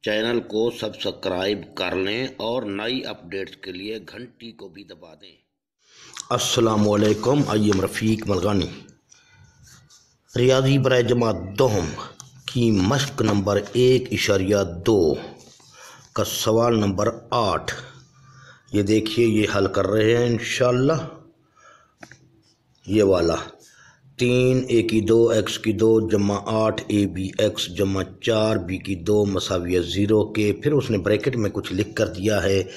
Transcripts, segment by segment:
Channel को subscribe कर लें और नई अपडेट्स के लिए घंटी को भी दबा दें। अस्सलामुअलैकुम। आइए रफ़ीक मलगानी रियाजी बराए जमात दोहम की मश्क नंबर 1.2 का सवाल नंबर 8। ये देखिए, ये हल कर रहे हैं इंशाअल्लाह। ये वाला 3a² x² जमा 8ab x जमा 4b² मसाविया 0 के। फिर उसने ब्रैकेट में कुछ लिख कर दिया है,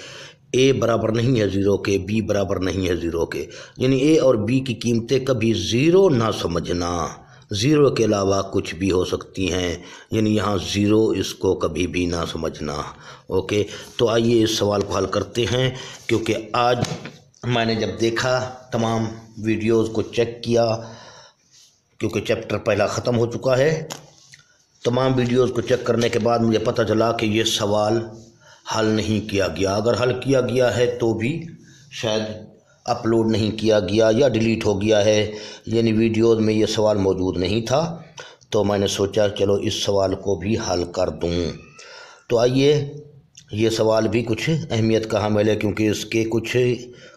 a बराबर नहीं है 0 के, b बराबर नहीं है 0 के, यानी a और b की कीमतें कभी 0 ना समझना, 0 के अलावा कुछ भी हो सकती हैं, यानी यहाँ 0 इसको कभी भी ना समझना। ओके, तो आइए इस सवाल को हल करते हैं। क्योंकि आज मैंने जब देखा, तमाम वीडियोज़ को चेक किया, क्योंकि चैप्टर पहला ख़त्म हो चुका है, तमाम वीडियोज़ को चेक करने के बाद मुझे पता चला कि ये सवाल हल नहीं किया गया। अगर हल किया गया है तो भी शायद अपलोड नहीं किया गया या डिलीट हो गया है, यानी वीडियोज़ में ये सवाल मौजूद नहीं था। तो मैंने सोचा चलो इस सवाल को भी हल कर दूँ। तो आइए, ये सवाल भी कुछ अहमियत का हामिल है, क्योंकि इसके कुछ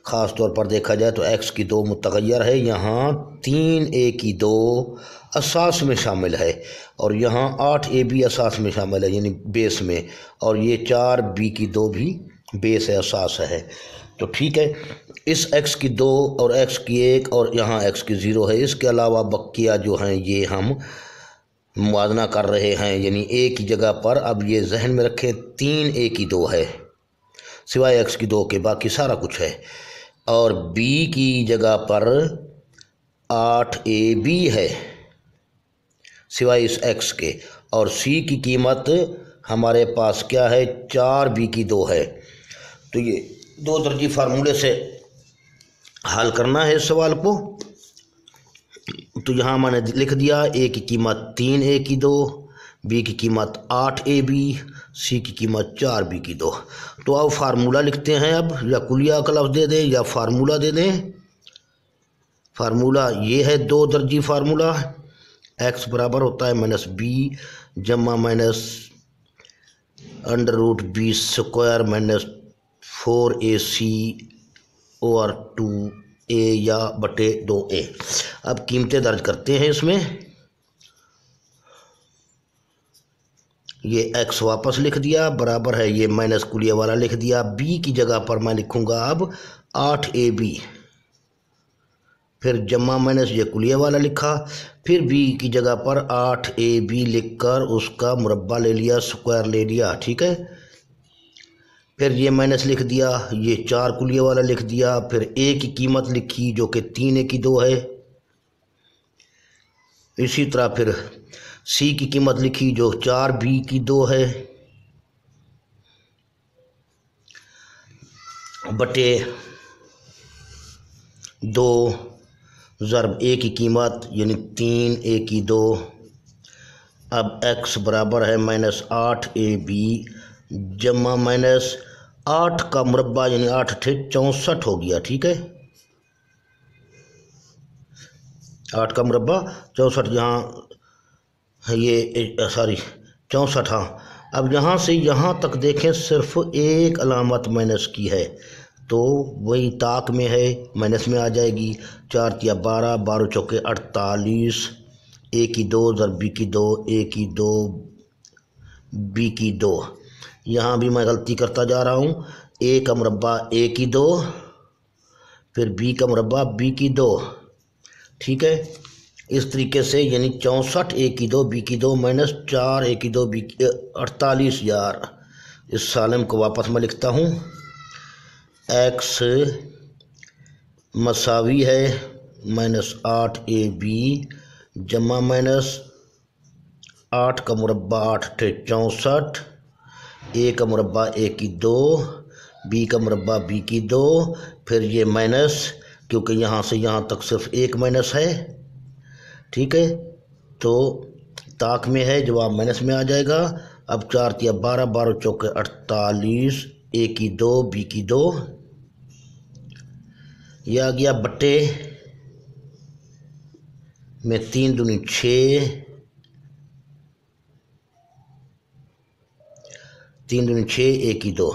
ख़ास तौर पर देखा जाए तो x की 2 मुतग़य्यर है, यहाँ 3a² असास में शामिल है, और यहाँ 8ab असास में शामिल है, यानी बेस में, और ये 4b² भी बेस है, असास है। तो ठीक है, इस x की 2 और x की 1 और यहाँ x की 0 है। इसके अलावा बकिया जो हैं ये हम मुआवजा कर रहे हैं, यानी a की जगह पर अब ये जहन में रखें 3a² है, सिवाय x की 2 के बाकी सारा कुछ है, और b की जगह पर 8ab है सिवाय इस x के, और c की कीमत हमारे पास क्या है, 4b² है। तो ये 2 दर्जी फार्मूले से हल करना है इस सवाल को। तो यहाँ मैंने लिख दिया, a की कीमत 3a², b की कीमत 8ab, c की कीमत 4b²। तो अब फार्मूला लिखते हैं। अब या कुलिया का लफ्ज़ दे दें या फार्मूला दे दें। फार्मूला ये है 2 दर्जी फार्मूला, x बराबर होता है -b जमा -√b² -4ac और 2a या बटे 2a। अब कीमतें दर्ज करते हैं इसमें। ये x वापस लिख दिया, बराबर है ये माइनस कुलिया वाला लिख दिया। b की जगह पर मैं लिखूंगा अब 8ab, फिर जमा माइनस ये कुलिया वाला लिखा, फिर b की जगह पर 8ab लिखकर उसका मुरब्बा ले लिया, स्क्वायर ले लिया, ठीक है। फिर ये माइनस लिख दिया, ये 4 कुलिया वाला लिख दिया, फिर a की कीमत लिखी जो कि 3a² है। इसी तरह फिर c की कीमत लिखी जो 4b² है, बटे 2 ज़रब a की कीमत यानी 3a²। अब x बराबर है -8ab जमा -8 का मुरब्बा यानी 8 थे 64 हो गया, ठीक है। 8 का मुरब्बा 64, यहाँ ये सॉरी 64, हाँ। अब यहाँ से यहाँ तक देखें, सिर्फ एक अलामत माइनस की है, तो वही ताक में है, माइनस में आ जाएगी। 4 तिया 12, 12 चौके 48, a² ज़रब b² a² b²। यहाँ भी मैं गलती करता जा रहा हूँ, a का मुरब्बा a², फिर b का मुरब्बा b², ठीक है। इस तरीके से यानी 64 a² b² minus 4 a² b 48 यार। इस सालम को वापस मैं लिखता हूँ, x मसावी है -8ab जमा -8 का मुरब्बा 8 थे 64, a का मुरब्बा a², b का मुरब्बा b², फिर ये माइनस, क्योंकि यहाँ से यहाँ तक सिर्फ एक माइनस है, ठीक है। तो ताक में है, जवाब माइनस में आ जाएगा। अब 4 तिया 12, 12 चौके 48, a² b², यह आ गया बटे में 3 दूनी 6, 3 दूनी 6 1 की 2।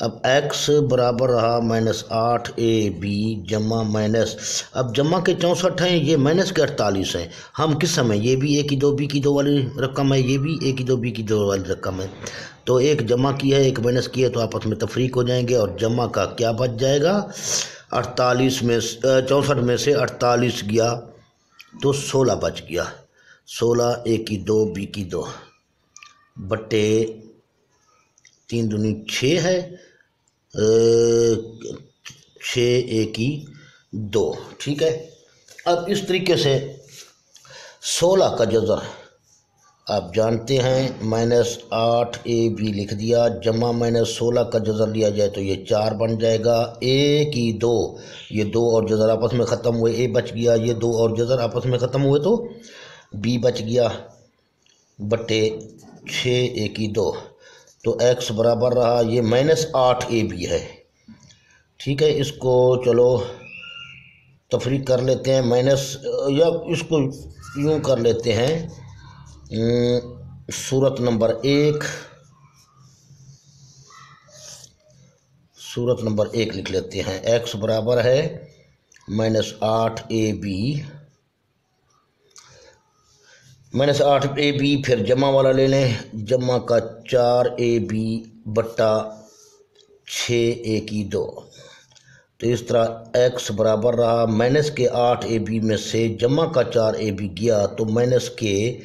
अब x बराबर रहा -8ab जमा माइनस, अब जमा के 64 हैं, ये माइनस के 48 हैं। हम किस समय, ये भी a की 2 b की 2 वाली रकम है, ये भी a की 2 b की 2 वाली रकम है, तो एक जमा की है एक माइनस की है, तो आपस में तफरीक हो जाएंगे और जमा का क्या बच जाएगा, 48 में 64 में से 48 गया तो 16 बच गया। 16 a की 2 b की 2 बटे 3 दूनी 6 है, 6 a की 2। ठीक है, अब इस तरीके से 16 का जज़र आप जानते हैं, -8ab लिख दिया, जमा -16 का जज़र लिया जाए तो ये 4 बन जाएगा। a की 2, ये 2 और जज़र आपस में ख़त्म हुए, a बच गया, ये 2 और जज़र आपस में ख़त्म हुए तो b बच गया, बटे 6 a की 2। तो x बराबर रहा, ये -8ab है। ठीक है, इसको चलो तफरीक कर लेते हैं, माइनस या इसको यूँ कर लेते हैं, सूरत नंबर 1 लिख लेते हैं। x बराबर है -8ab, फिर जमा वाला ले लें, जमा का 4ab बट्टा 6 a की 2। तो इस तरह x बराबर रहा, माइनस के 8ab में से जमा का 4ab गया तो माइनस के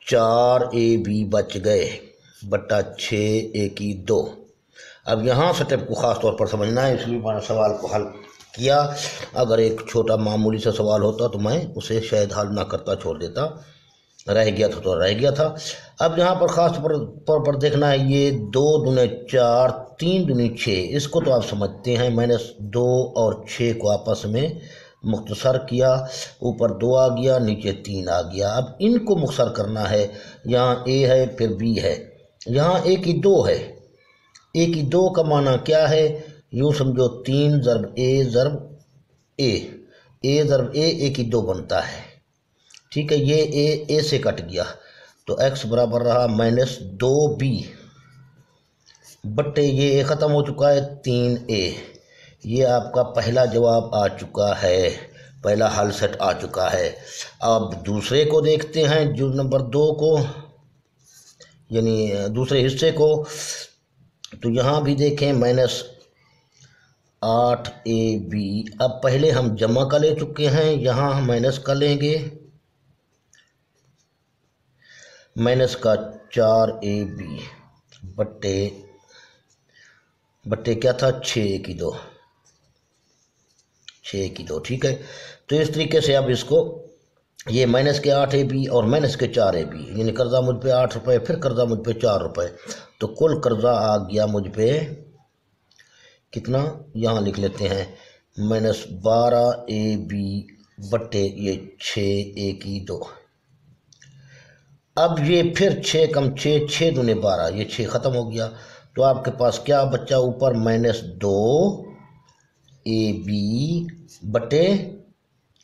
4ab बच गए, बट्टा 6 a की 2। अब यहाँ स्टेप को ख़ास तौर पर समझना है, इसलिए मैंने सवाल को हल किया। अगर एक छोटा मामूली सा सवाल होता तो मैं उसे शायद हल ना करता, छोड़ देता, रह गया था तो रह गया था। अब यहाँ पर ख़ास तौर पर देखना है, ये 2 दूने 4 3 दूनी 6, इसको तो आप समझते हैं, -2 और 6 को आपस में मुख्तसर किया, ऊपर 2 आ गया, नीचे 3 आ गया। अब इनको मुख्तसर करना है, यहाँ a है फिर b है, यहाँ a की 2 है, a की 2 का माना क्या है, यूँ समझो 3 ज़रब a ज़रब a, a ज़रब a की 2 बनता है। ठीक है, ये a से कट गया तो x बराबर रहा -2b बट्टे ये a ख़त्म हो चुका है 3a। ये आपका पहला जवाब आ चुका है, पहला हल सेट आ चुका है। अब दूसरे को देखते हैं, जो नंबर 2 को, यानी दूसरे हिस्से को, तो यहाँ भी देखें -8ab। अब पहले हम जमा का ले चुके हैं, यहाँ हम माइनस का लेंगे, माइनस का 4ab बट्टे क्या था, 6 की 2, 6 की 2। ठीक है, तो इस तरीके से अब इसको, ये माइनस के 8ab और माइनस के 4ab, यानी कर्जा मुझ पे 8 रुपये, फिर कर्जा मुझ पे 4 रुपये, तो कुल कर्जा आ गया मुझ पे कितना, यहाँ लिख लेते हैं -12ab बट्टे ये 6a की 2। अब ये फिर 6 कम 6, 6 दूने 12, ये 6 ख़त्म हो गया, तो आपके पास क्या बच्चा ऊपर, -2ab बटे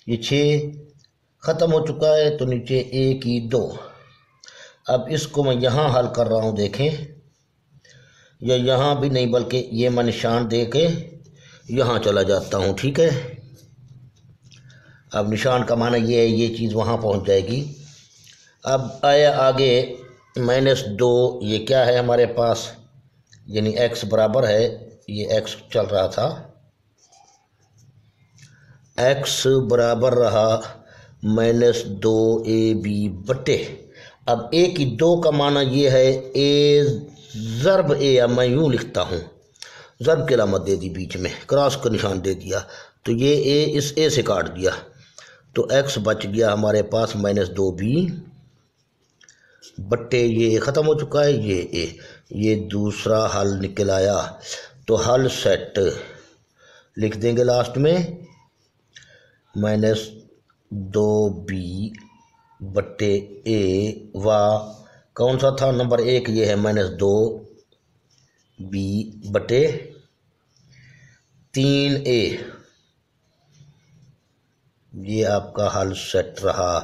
ये 6 ख़त्म हो चुका है, तो नीचे a की 2। अब इसको मैं यहाँ हल कर रहा हूँ, देखें, या यहाँ भी नहीं बल्कि ये मैं निशान दे के यहाँ चला जाता हूँ। ठीक है, अब निशान का माना ये है, ये चीज़ वहाँ पहुँच जाएगी। अब आया आगे -2, ये क्या है हमारे पास, यानी x बराबर है, ये x चल रहा था, x बराबर रहा -2ab बटे, अब a की 2 का माना ये है a ज़रब a, या मैं यूँ लिखता हूँ, ज़रब की अलामत दे दी बीच में, क्रॉस का निशान दे दिया, तो ये a इस a से काट दिया, तो x बच गया हमारे पास -2b बट्टे ये ख़त्म हो चुका है, ये a, ये दूसरा हल निकल आया। तो हल सेट लिख देंगे लास्ट में, -2b बट्टे a, व कौन सा था नंबर 1, ये है -2b बटे 3a, ये आपका हल सेट रहा।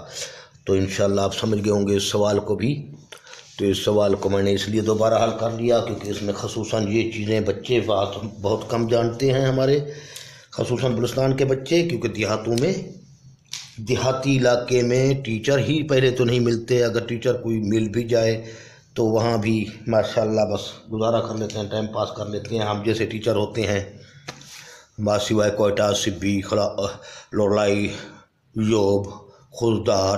तो इंशाल्लाह आप समझ गए होंगे इस सवाल को भी। तो इस सवाल को मैंने इसलिए दोबारा हल कर लिया क्योंकि इसमें खसूसन ये चीज़ें बच्चे बहुत कम जानते हैं हमारे, खसूसन बलुस्तान के बच्चे, क्योंकि देहाती इलाके में टीचर ही पहले तो नहीं मिलते। अगर टीचर कोई मिल भी जाए तो वहाँ भी माशाल्लाह बस गुजारा कर लेते हैं, टाइम पास कर लेते हैं। हम जैसे टीचर होते हैं बस सिवाय कोयटा, सिब्बी, लोलाई, योब, खुलदार,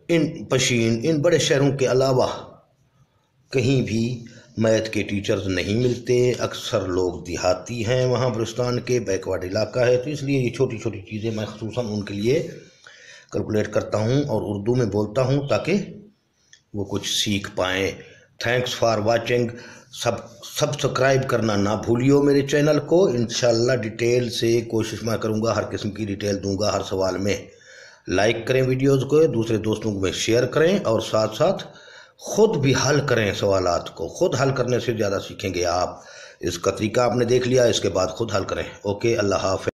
इन पशीन, इन बड़े शहरों के अलावा कहीं भी मैथ के टीचर्स नहीं मिलते। अक्सर लोग देहाती हैं, वहाँ बलुस्तान के बैकवर्ड इलाका है, तो इसलिए ये छोटी छोटी चीज़ें मैं ख़ुसूसन उनके लिए कैलकुलेट करता हूँ और उर्दू में बोलता हूँ ताकि वो कुछ सीख पाएँ। Thanks for watching. सब्सक्राइब करना ना भूलियो मेरे चैनल को। इंशाल्लाह डिटेल से कोशिश मैं करूँगा, हर किस्म की डिटेल दूँगा हर सवाल में। लाइक करें वीडियोज़ को, दूसरे दोस्तों में शेयर करें और साथ साथ ख़ुद भी हल करें। सवालात को ख़ुद हल करने से ज़्यादा सीखेंगे आप। इसका तरीका आपने देख लिया, इसके बाद ख़ुद हल करें। ओके, अल्लाह हाफ़िज़।